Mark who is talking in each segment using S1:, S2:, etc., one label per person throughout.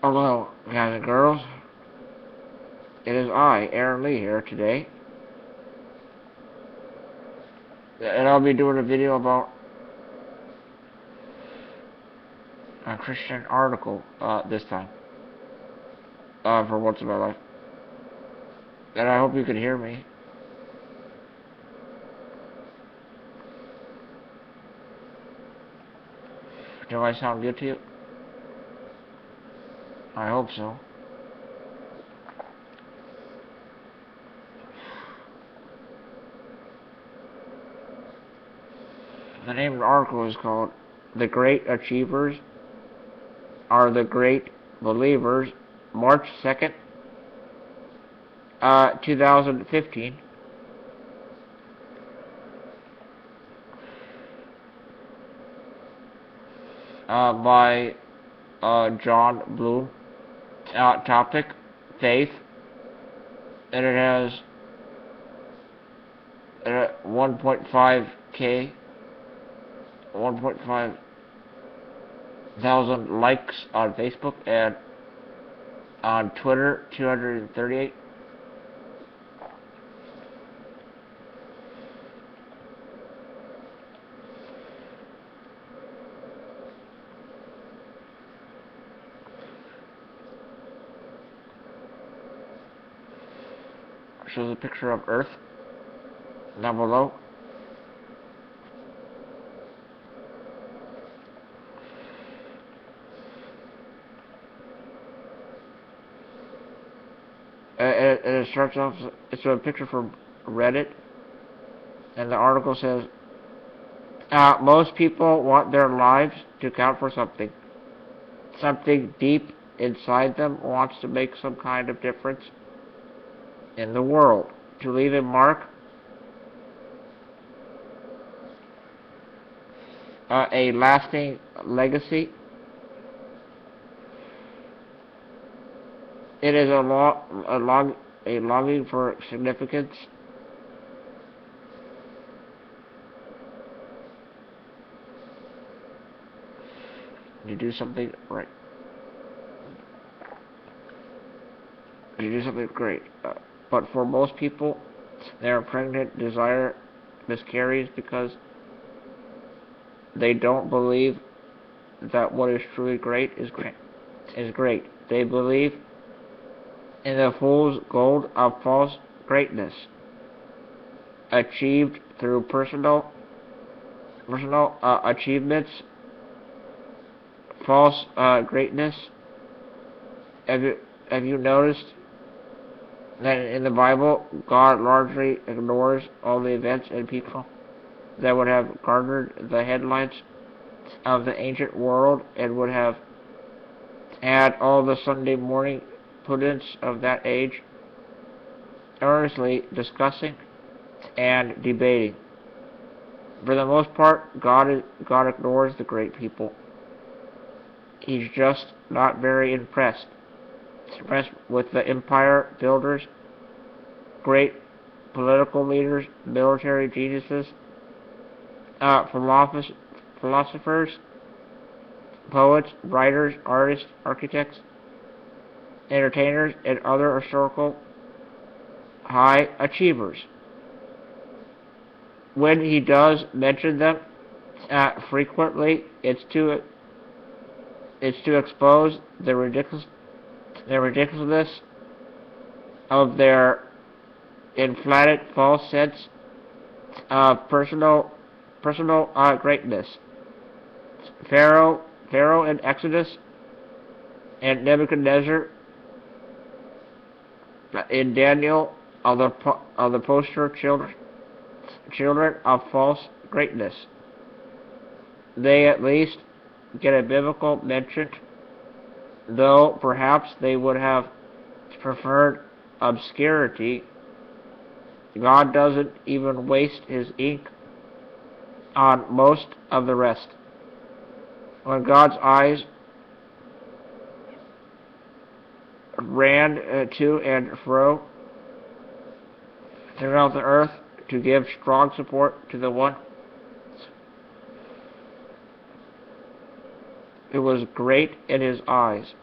S1: Hello, guys and girls. It is I, Aaron Lee, here today, and I'll be doing a video about a Christian article this time, for once in my life. And I hope you can hear me. Do I sound good to you? I hope so. The name of the article is called "The Great Achievers Are the Great Believers," March 2nd, 2015. By John Bloom. Topic: faith, and it has 1.5k, 1.5 thousand likes on Facebook, and on Twitter 238. Shows a picture of Earth down below. It starts off, it's a picture from Reddit, and the article says, most people want their lives to count for something. Something deep inside them wants to make some kind of difference in the world, to leave a mark, a lasting legacy. It is a longing for significance. You do something right. You do something great. But for most people, their pregnant desire miscarries because they don't believe that what is truly great is great. They believe in the fool's gold of false greatness, achieved through personal achievements. False greatness. Have you noticed that in the Bible, God largely ignores all the events and people that would have garnered the headlines of the ancient world and would have had all the Sunday morning pundits of that age earnestly discussing and debating? For the most part, God ignores the great people. He's just not very impressed with the empire builders, great political leaders, military geniuses, philosophers, poets, writers, artists, architects, entertainers, and other historical high achievers. When he does mention them frequently, it's to expose the ridiculousness of their inflated false sense of personal greatness. Pharaoh in Exodus and Nebuchadnezzar in Daniel are the poster children of false greatness. They at least get a biblical mention, though perhaps they would have preferred obscurity. God doesn't even waste his ink on most of the rest. When God's eyes ran to and fro throughout the earth to give strong support to the one who was great in his eyes,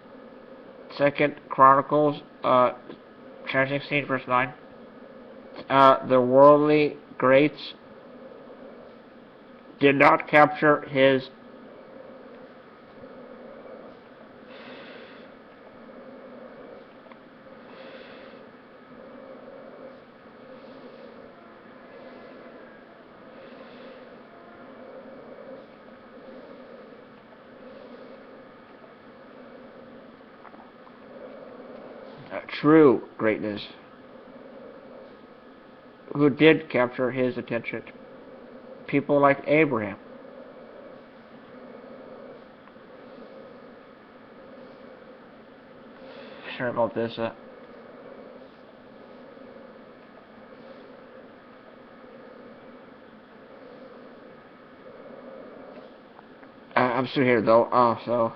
S1: Second Chronicles, chapter 16, verse 9. The worldly greats did not capture his true greatness, who did capture his attention. People like Abraham. Sorry about this. I'm still here though. So.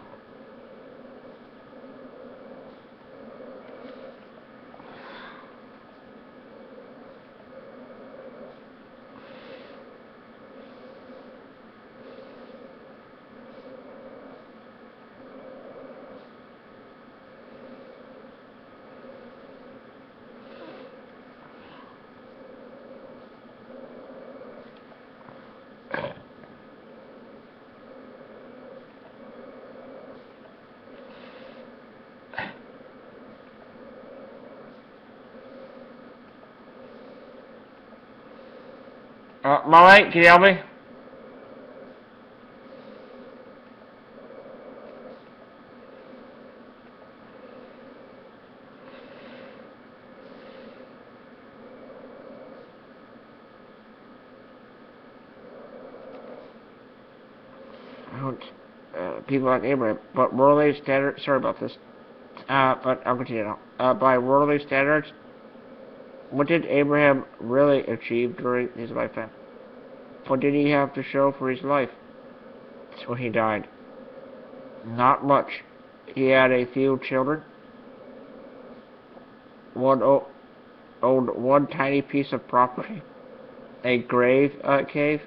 S1: Molly, can you help me? People like Abraham, but worldly standards. Sorry about this. But I'll continue now. By worldly standards, what did Abraham really achieve during his lifetime? What did he have to show for his life when he died? Not much. He had a few children. Owned one tiny piece of property. A cave.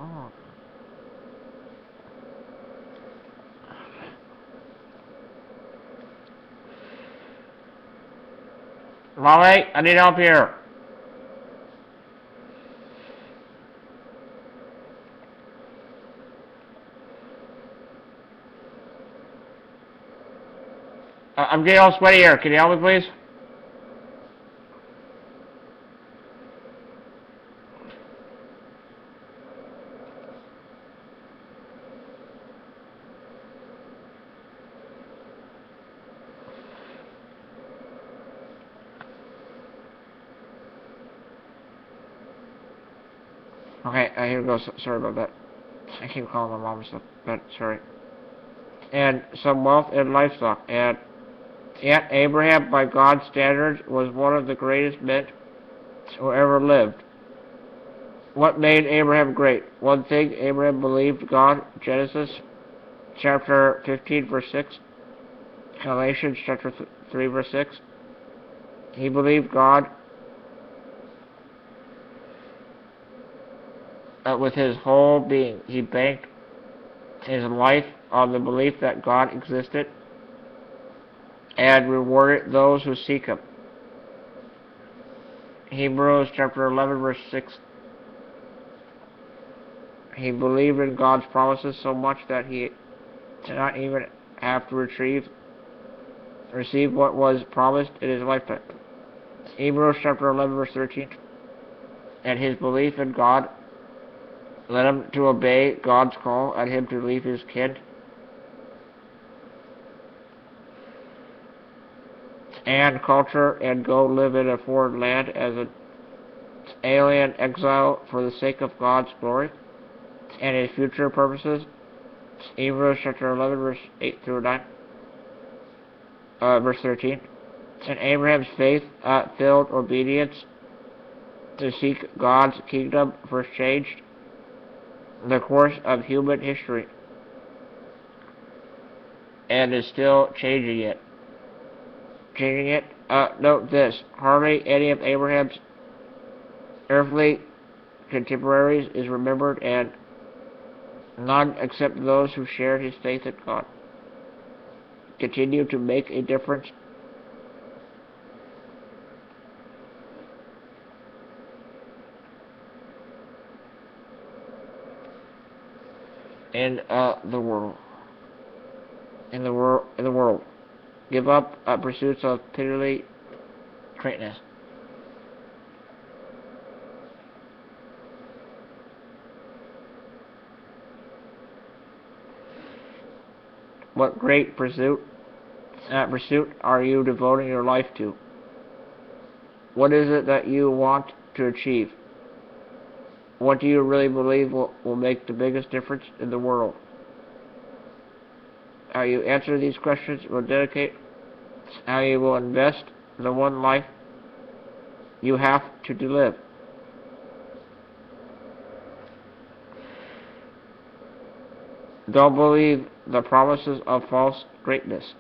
S1: Oh. Molly, I need help here. I'm getting all sweaty here. Can you help me, please? Okay, here we go. Sorry about that. I keep calling my mom and stuff, but sorry. And some wealth and livestock. And yet Abraham, by God's standards, was one of the greatest men who ever lived. What made Abraham great? One thing, Abraham believed God. Genesis chapter 15, verse 6. Galatians chapter 3, verse 6. He believed God with his whole being. He banked his life on the belief that God existed and rewarded those who seek him. Hebrews chapter 11, verse 6. He believed in God's promises so much that he did not even have to receive what was promised in his lifetime. Hebrews chapter 11, verse 13. and his belief in God led him to obey God's call and him to leave his kin and culture and go live in a foreign land as an alien exile for the sake of God's glory and his future purposes. Hebrews chapter 11, verse 8 through 9, verse 13. And Abraham's faith-filled obedience to seek God's kingdom first changed the course of human history and is still changing it. Note this: hardly any of Abraham's earthly contemporaries is remembered, and none except those who shared his faith in God continue to make a difference in the world. In the world, give up pursuits of pitiful greatness. What great pursuit are you devoting your life to? What is it that you want to achieve? What do you really believe will make the biggest difference in the world? How you answer these questions will dedicate how you will invest the one life you have to live. Don't believe the promises of false greatness.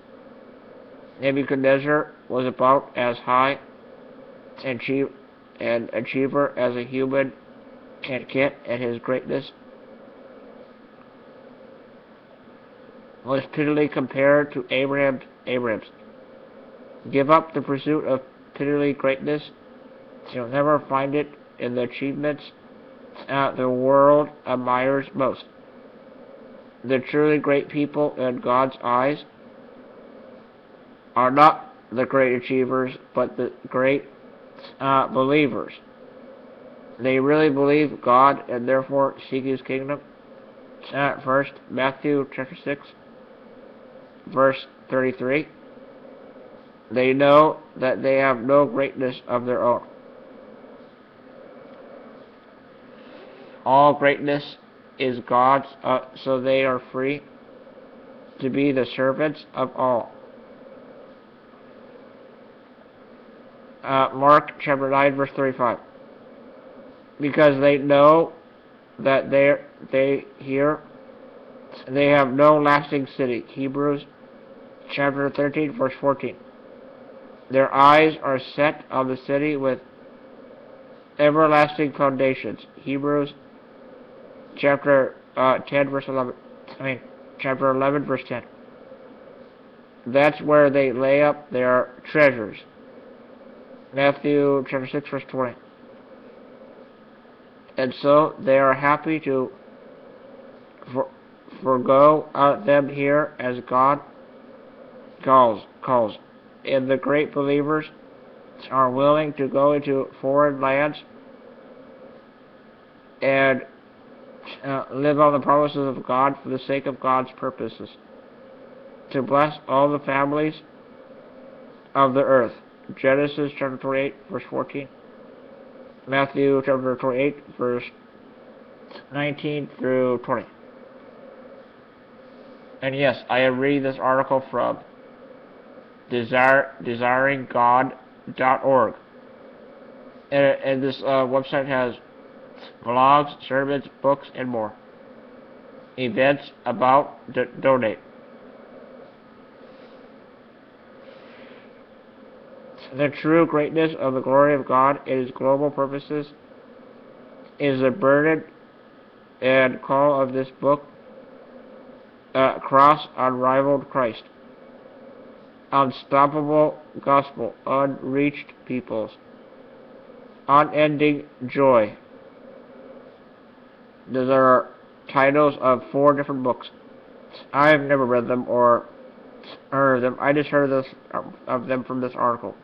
S1: Nebuchadnezzar was about as high an achiever as a human can get, and his greatness was pitifully compared to Abraham's. Give up the pursuit of pitiful greatness. You'll never find it in the achievements the world admires most. The truly great people in God's eyes are not the great achievers, but the great believers. They really believe God and therefore seek His kingdom. First, Matthew chapter 6, verse 33. They know that they have no greatness of their own. All greatness is God's, so they are free to be the servants of all. Mark chapter 9, verse 35. Because they know that they have no lasting city. Hebrews chapter 13, verse 14. Their eyes are set on the city with everlasting foundations. Hebrews chapter 10, verse 11. Chapter 11, verse 10. That's where they lay up their treasures. Matthew chapter 6, verse 20. And so they are happy to forego them here as God calls. And the great believers are willing to go into foreign lands and live on the promises of God for the sake of God's purposes, to bless all the families of the earth. Genesis chapter 28, verse 14. Matthew chapter 28, verse 19 through 20. And yes, I am reading this article from desiringgod.org. And this website has blogs, sermons, books, and more. Events, about, donate. The true greatness of the glory of God and His global purposes is the burden and call of this book. Cross unrivaled Christ, unstoppable gospel, unreached peoples, unending joy. Those are titles of 4 different books. I have never read them or heard of them. I just heard of them from this article.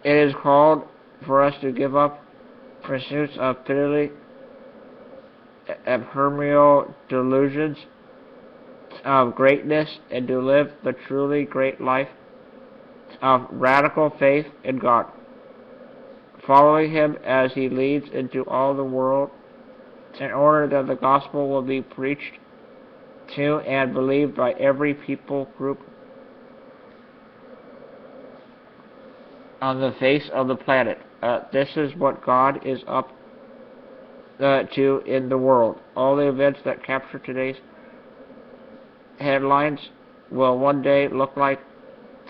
S1: It is called for us to give up pursuits of pitifully ephemeral delusions of greatness and to live the truly great life of radical faith in God, following Him as He leads into all the world in order that the gospel will be preached to and believed by every people group on the face of the planet. This is what God is up to in the world. All the events that capture today's headlines will one day look like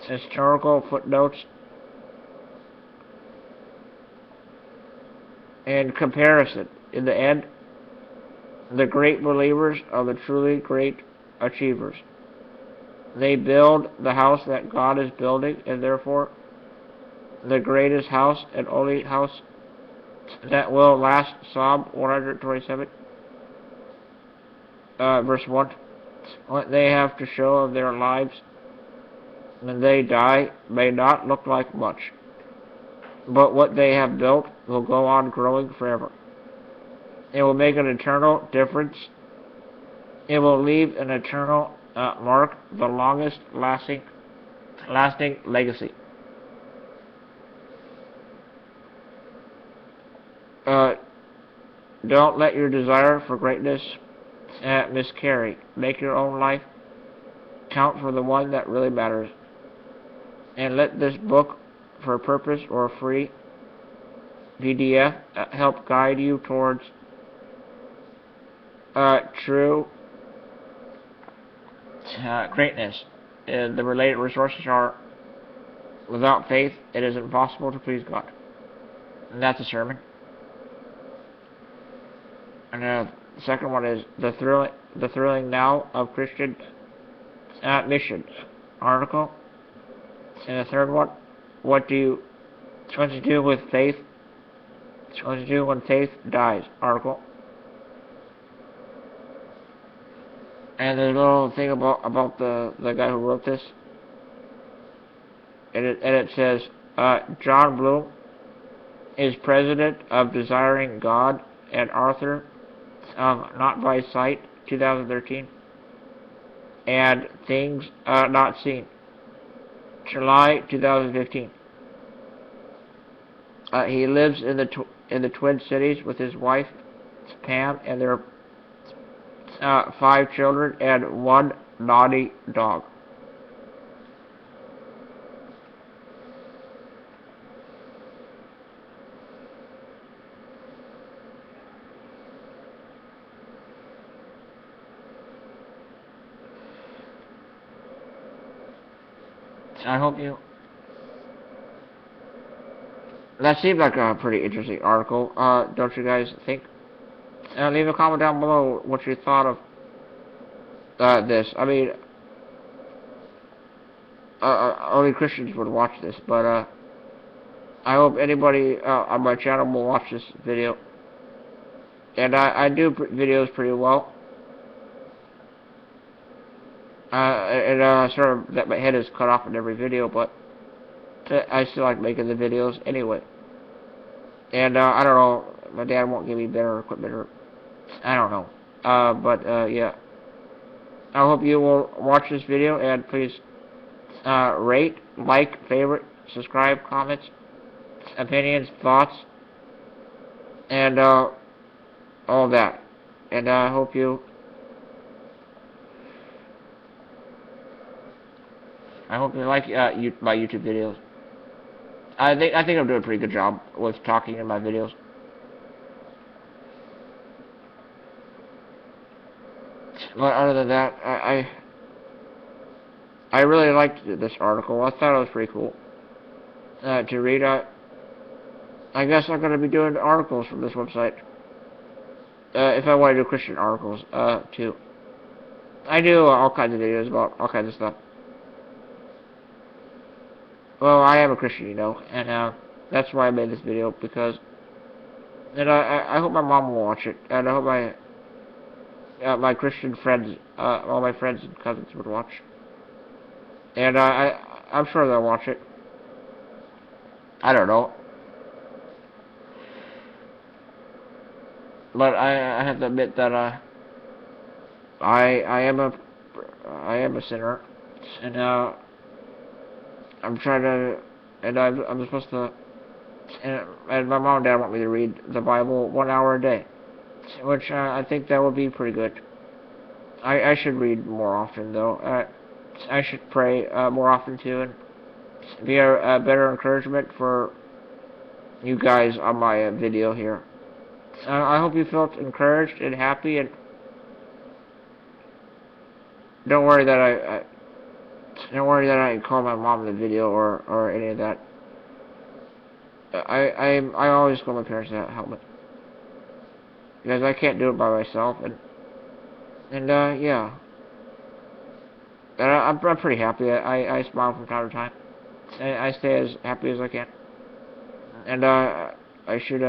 S1: historical footnotes in comparison. In the end, the great believers are the truly great achievers. They build the house that God is building, and therefore the greatest house and only house that will last. Psalm 127, verse 1. What they have to show of their lives when they die may not look like much, but what they have built will go on growing forever. It will make an eternal difference. It will leave an eternal mark, the longest lasting legacy. Don't let your desire for greatness miscarry. Make your own life count for the one that really matters. And let this book, for a purpose or a free PDF, help guide you towards true greatness. The related resources are: without faith, it is impossible to please God. And that's a sermon. And the second one is the thrilling now of Christian mission article. And the third one, what to do with faith? What to do when faith dies? Article. And there's a little thing about the guy who wrote this. And it says, John Bloom is president of Desiring God and author of Not by Sight, 2013, and Things Not Seen, July 2015. He lives in the Twin Cities with his wife Pam and their 5 children and 1 naughty dog. I hope you... That seemed like a pretty interesting article, don't you guys think? Leave a comment down below what you thought of this. I mean, only Christians would watch this, but I hope anybody on my channel will watch this video. And I do videos pretty well. Sort of that my head is cut off in every video, but I still like making the videos anyway. And I don't know, my dad won't give me better equipment, or I don't know. Yeah. I hope you will watch this video and please rate, like, favorite, subscribe, comments, opinions, thoughts, and all that. And I hope you like my YouTube videos. I think I'm doing a pretty good job with talking in my videos. But other than that, I really liked this article. I thought it was pretty cool to read. I guess I'm going to be doing articles from this website. If I want to do Christian articles, too. I do all kinds of videos about all kinds of stuff. Well, I am a Christian, you know, and that's why I made this video, because... And I hope my mom will watch it, and I hope my Christian friends, all my friends and cousins would watch. And I'm sure they'll watch it. I don't know. but I have to admit that I am a sinner, and I'm trying to, and I'm supposed to, and my mom and dad want me to read the Bible 1 hour a day, which I think that would be pretty good. I should read more often though. I should pray more often too, and be a better encouragement for you guys on my video here. I hope you felt encouraged and happy, and don't worry that I called my mom in the video or any of that. I always call my parents to help me because I can't do it by myself, and yeah, and I'm pretty happy. I smile from time to time. I stay as happy as I can, and I should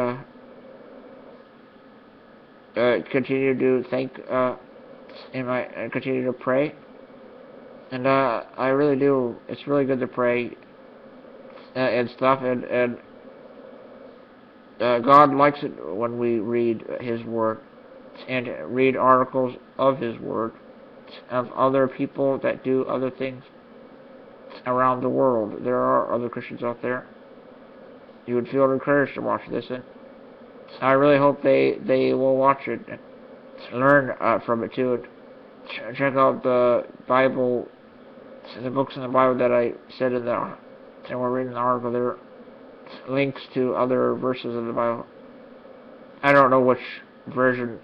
S1: continue to thank and continue to pray, and I really do. It's really good to pray and stuff, and God likes it when we read His Word and read articles of His Word of other people that do other things around the world. There are other Christians out there. You would feel encouraged to watch this, and I really hope they will watch it and learn from it too. And check out the Bible, the books in the Bible that I said in the and we're reading the article. There are links to other verses in the Bible. I don't know which version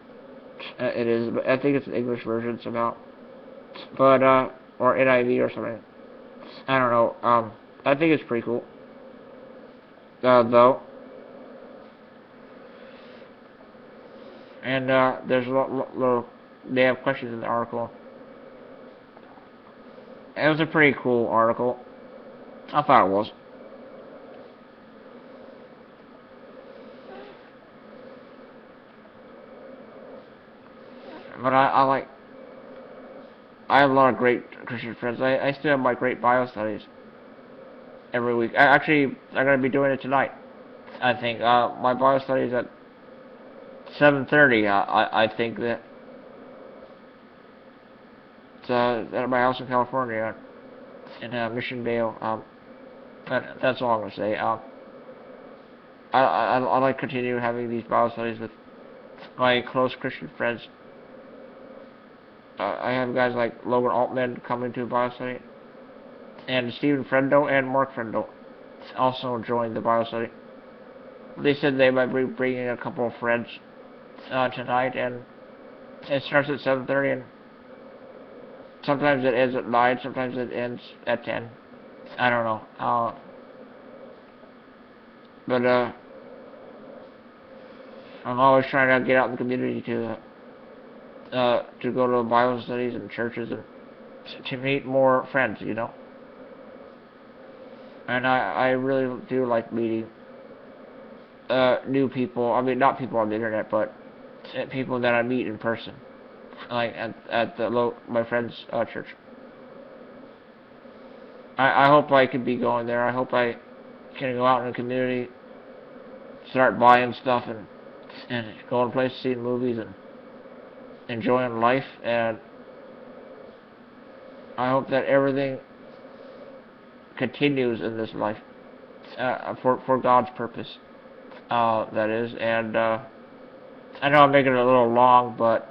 S1: it is, but I think it's an English version somehow. But or NIV or something. I don't know. I think it's pretty cool. Though. And there's a lot, they have questions in the article. It was a pretty cool article. I thought it was. But I have a lot of great Christian friends. I still have my great Bible studies every week. I'm going to be doing it tonight. I think my Bible studies at 7:30. I think that it's at my house in California in Mission Vale. That's all I'm going to say. I like to continue having these Bible studies with my close Christian friends. I have guys like Logan Altman coming to Bible study, and Stephen Friendo and Mark Friendo also joined the Bible study. They said they might be bringing a couple of friends tonight, and it starts at 7:30, and sometimes it ends at 9, sometimes it ends at 10. I don't know. But I'm always trying to get out in the community to go to Bible studies and churches and to meet more friends, you know. And I really do like meeting new people. I mean, not people on the internet, but people that I meet in person, like at my friend's church. I hope I can be going there. I hope I can go out in the community, start buying stuff and going places, seeing movies and enjoying life, and I hope that everything continues in this life for God's purpose, that is. And I know I'm making it a little long, but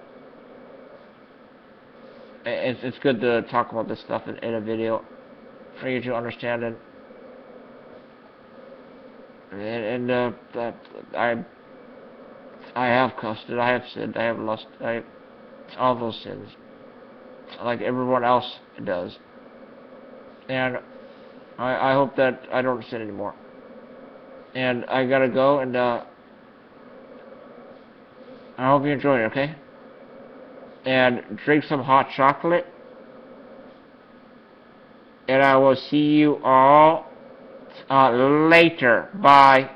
S1: it's good to talk about this stuff in a video for you to understand it. And I have cussed, I have sinned, I have lust, all those sins, like everyone else does. And I hope that I don't sin anymore. And I gotta go, and I hope you enjoy it, okay? And drink some hot chocolate. And I will see you all later. Bye.